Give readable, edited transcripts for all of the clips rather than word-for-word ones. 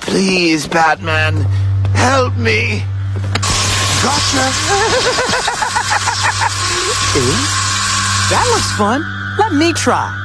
Please, Batman, help me. Gotcha! Ooh, that looks fun. Let me try.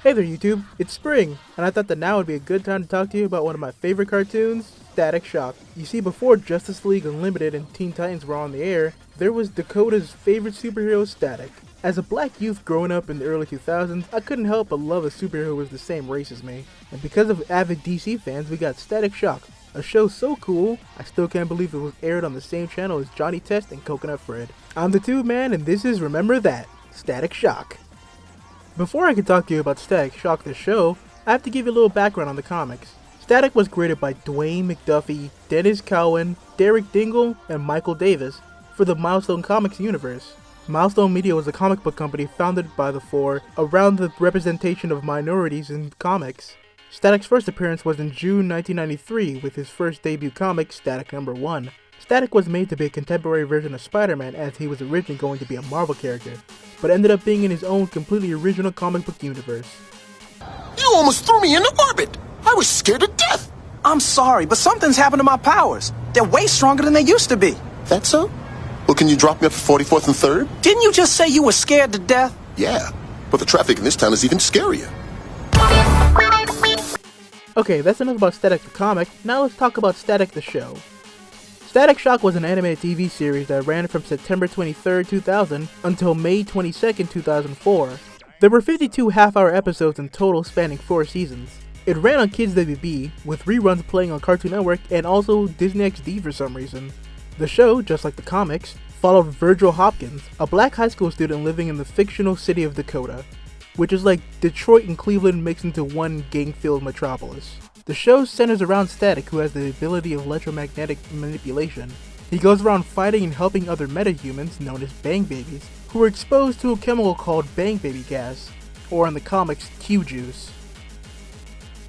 Hey there YouTube, it's spring, and I thought that now would be a good time to talk to you about one of my favorite cartoons, Static Shock. You see, before Justice League Unlimited and Teen Titans were on the air, there was Dakota's favorite superhero, Static. As a black youth growing up in the early 2000s, I couldn't help but love a superhero who was the same race as me. And because of avid DC fans, we got Static Shock, a show so cool, I still can't believe it was aired on the same channel as Johnny Test and Coconut Fred. I'm the Tube Man, and this is Remember That, Static Shock. Before I can talk to you about Static Shock the show, I have to give you a little background on the comics. Static was created by Dwayne McDuffie, Dennis Cowan, Derek Dingle, and Michael Davis for the Milestone Comics universe. Milestone Media was a comic book company founded by the four around the representation of minorities in comics. Static's first appearance was in June 1993 with his first debut comic, Static No. 1. Static was made to be a contemporary version of Spider-Man as he was originally going to be a Marvel character, but ended up being in his own completely original comic book universe. You almost threw me into orbit! I was scared to death! I'm sorry, but something's happened to my powers. They're way stronger than they used to be. That so? Well, can you drop me up for 44th and 3rd? Didn't you just say you were scared to death? Yeah, but the traffic in this town is even scarier. Okay, that's enough about Static the comic, now let's talk about Static the show. Static Shock was an animated TV series that ran from September 23rd, 2000 until May 22nd, 2004. There were 52 half-hour episodes in total spanning 4 seasons. It ran on Kids WB, with reruns playing on Cartoon Network and also Disney XD for some reason. The show, just like the comics, followed Virgil Hopkins, a black high school student living in the fictional city of Dakota, which is like Detroit and Cleveland mixed into one gang-filled metropolis. The show centers around Static, who has the ability of electromagnetic manipulation. He goes around fighting and helping other metahumans, known as Bang Babies, who are exposed to a chemical called Bang Baby gas, or in the comics, Q-Juice.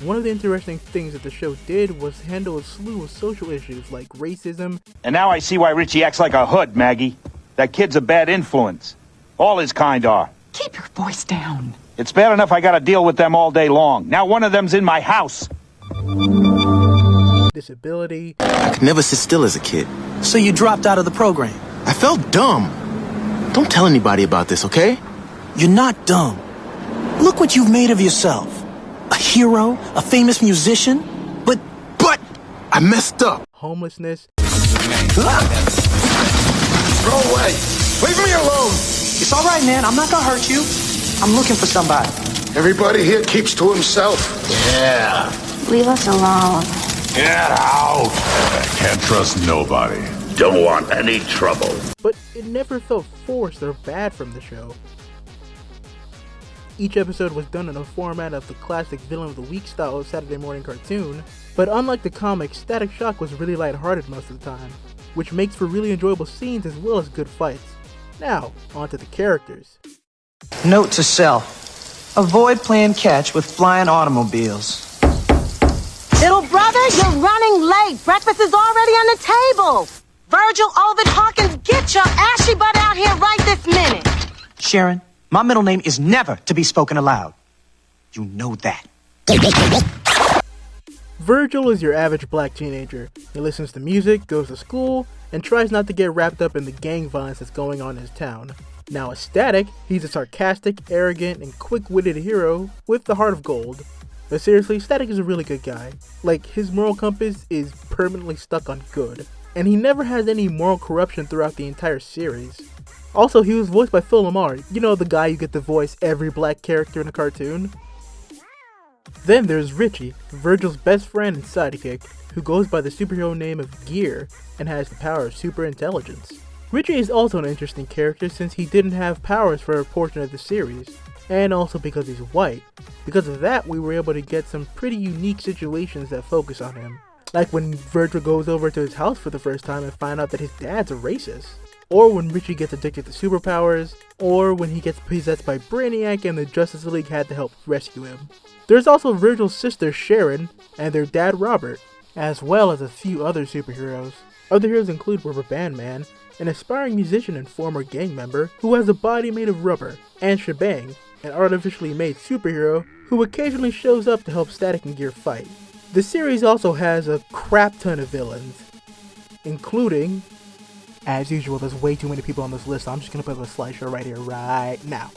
One of the interesting things that the show did was handle a slew of social issues like racism. And now I see why Richie acts like a hood, Maggie. That kid's a bad influence. All his kind are. Keep your voice down. It's bad enough I gotta deal with them all day long. Now one of them's in my house. Disability. I could never sit still as a kid. So you dropped out of the program. I felt dumb. Don't tell anybody about this, okay? You're not dumb. Look what you've made of yourself. A hero, a famous musician, but I messed up. Homelessness. Throw away! Leave me alone! it's all right, man. I'm not gonna hurt you. I'm looking for somebody. Everybody here keeps to himself. Yeah. Leave us alone. Get out! I can't trust nobody. Don't want any trouble. But it never felt forced or bad from the show. Each episode was done in a format of the classic Villain of the Week style of Saturday morning cartoon, but unlike the comics, Static Shock was really lighthearted most of the time, which makes for really enjoyable scenes as well as good fights. Now, onto the characters. Note to self. Avoid playing catch with flying automobiles. Little brother, you're running late. Breakfast is already on the table. Virgil Ovid Hawkins, get your ashy butt out here right this minute. Sharon, my middle name is never to be spoken aloud. You know that. Virgil is your average black teenager. He listens to music, goes to school, and tries not to get wrapped up in the gang violence that's going on in his town. Now as Static, he's a sarcastic, arrogant, and quick-witted hero with the heart of gold. But seriously, Static is a really good guy. Like, his moral compass is permanently stuck on good, and he never has any moral corruption throughout the entire series. Also, he was voiced by Phil Lamar, you know, the guy you get to voice every black character in a cartoon. Then there's Richie, Virgil's best friend and sidekick, who goes by the superhero name of Gear and has the power of super intelligence. Richie is also an interesting character since he didn't have powers for a portion of the series, and also because he's white. Because of that, we were able to get some pretty unique situations that focus on him. Like when Virgil goes over to his house for the first time and find out that his dad's a racist. or when Richie gets addicted to superpowers, or when he gets possessed by Brainiac and the Justice League had to help rescue him. There's also Virgil's sister Sharon and their dad Robert, as well as a few other superheroes. Other heroes include Rubber Band Man, an aspiring musician and former gang member who has a body made of rubber, and Shebang, an artificially made superhero who occasionally shows up to help Static and Gear fight. The series also has a crap ton of villains, including, as usual, there's way too many people on this list, so I'm just gonna put up a slideshow right here, right now.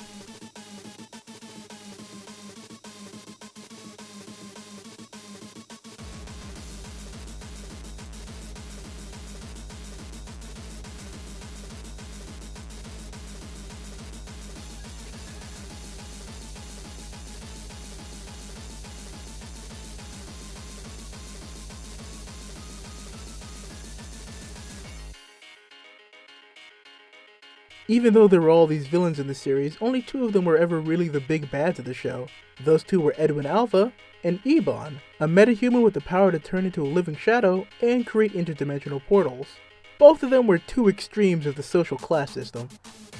Even though there were all these villains in the series, only 2 of them were ever really the big bads of the show. Those 2 were Edwin Alpha and Ebon, a metahuman with the power to turn into a living shadow and create interdimensional portals. Both of them were 2 extremes of the social class system.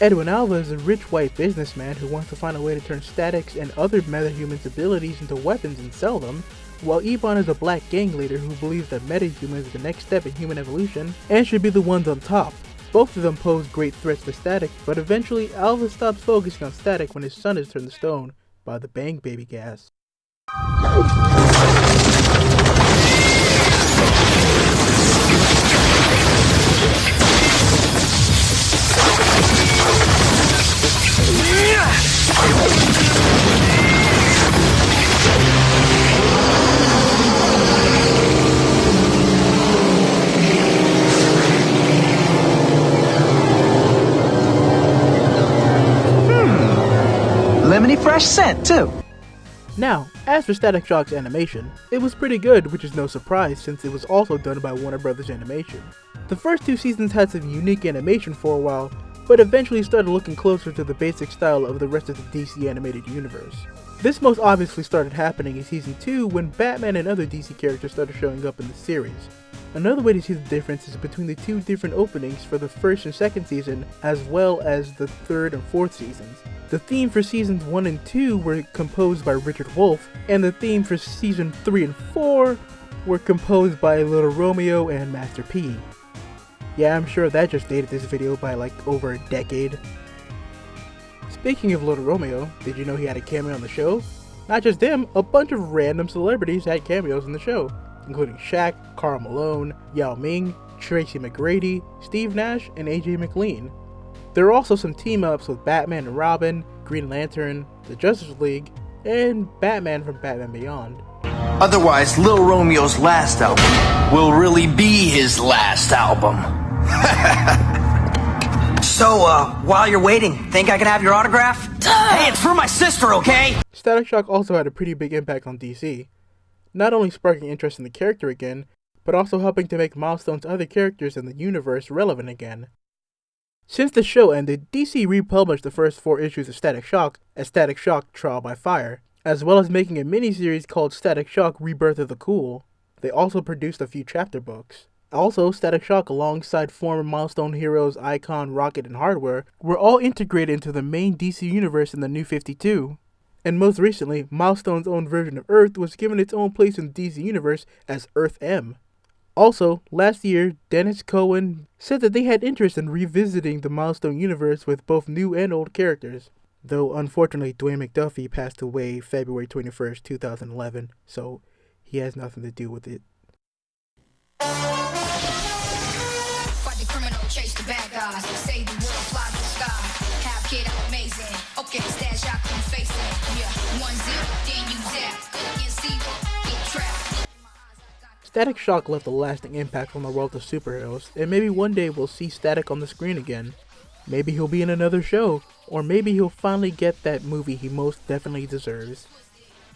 Edwin Alpha is a rich white businessman who wants to find a way to turn Static's and other metahumans' abilities into weapons and sell them, while Ebon is a black gang leader who believes that metahumans is the next step in human evolution and should be the ones on top. Both of them pose great threats to Static, but eventually Alpha stops focusing on Static when his son is turned to stone by the Bang Baby gas. Lemony fresh scent, too. Now, as for Static Shock's animation, it was pretty good, which is no surprise since it was also done by Warner Bros. Animation. The first 2 seasons had some unique animation for a while, but eventually started looking closer to the basic style of the rest of the DC animated universe. This most obviously started happening in season 2 when Batman and other DC characters started showing up in the series. Another way to see the difference is between the 2 different openings for the first and second season, as well as the third and fourth seasons. The theme for seasons 1 and 2 were composed by Richard Wolf, and the theme for season 3 and 4 were composed by Little Romeo and Master P. Yeah, I'm sure that just dated this video by like over a decade. Speaking of Little Romeo, did you know he had a cameo on the show? Not just him, a bunch of random celebrities had cameos in the show, including Shaq, Karl Malone, Yao Ming, Tracy McGrady, Steve Nash, and AJ McLean. There are also some team-ups with Batman and Robin, Green Lantern, the Justice League, and Batman from Batman Beyond. Otherwise, Lil Romeo's last album will really be his last album. So, while you're waiting, think I could have your autograph? Hey, it's for my sister, okay? Static Shock also had a pretty big impact on DC, not only sparking interest in the character again, but also helping to make Milestone's other characters in the universe relevant again. Since the show ended, DC republished the first 4 issues of Static Shock as Static Shock Trial by Fire, as well as making a miniseries called Static Shock Rebirth of the Cool. They also produced a few chapter books. Also, Static Shock alongside former Milestone heroes Icon, Rocket, and Hardware were all integrated into the main DC universe in the New 52. And most recently, Milestone's own version of Earth was given its own place in the DC universe as Earth M. Also, last year, Dennis Cohen said that they had interest in revisiting the Milestone universe with both new and old characters. Though, unfortunately, Dwayne McDuffie passed away February 21st, 2011, so he has nothing to do with it. Fight the criminal, chase the bad guys, save the world, fly to the sky. Have kid amazing. Okay, stash out in face it. Yeah, 1-0, then you zap. Can't see, get trapped. Static Shock left a lasting impact on the world of superheroes, and maybe one day we'll see Static on the screen again. Maybe he'll be in another show, or maybe he'll finally get that movie he most definitely deserves.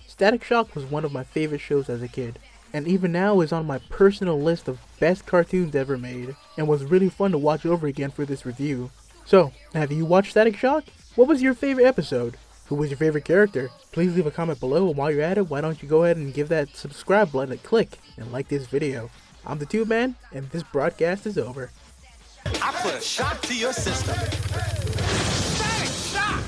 Static Shock was one of my favorite shows as a kid, and even now is on my personal list of best cartoons ever made, and was really fun to watch over again for this review. So, have you watched Static Shock? What was your favorite episode? Who was your favorite character? Please leave a comment below, and while you're at it, why don't you go ahead and give that subscribe button a click and like this video. I'm the Tube Man, and this broadcast is over. I put a shock to your system. Static shock!